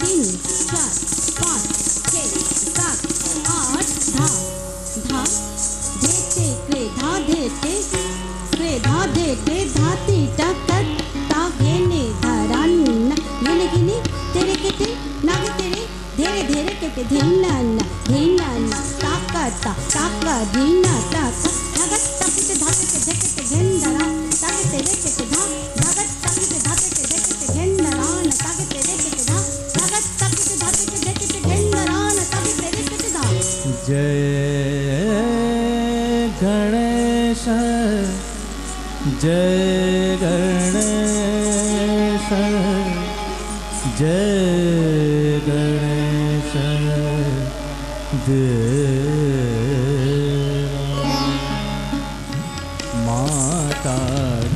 तीन चार पाँच छः सात आठ धा धा धेते क्रेधा धेते धाती टकता घेने धरान्न घेने घेने तेरे केटे नागे तेरे धेरे धेरे केटे धेनन्न ताकता ताका धीना ताका धागत ताकिते धाते धेकेते घेंदरा ताके तेरे केटे धा धागत ताकिते धाते धेकेते घेंदरान ताके तेरे केटे धा धागत ताकिते धाते धेकेते घेंदरान ताके तेरे केटे धा। जय गणेश जय गणेश जय गणेश माता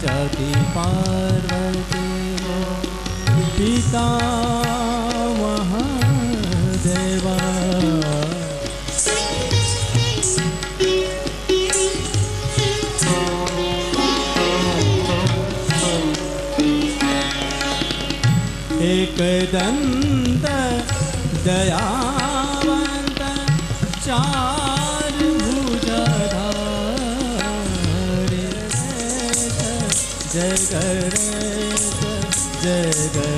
जति पार्वती पिता महादेवा एकदंत दयावंत चार भुजधारी जय गणेश देवा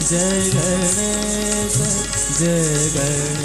जय गणेश जय गणेश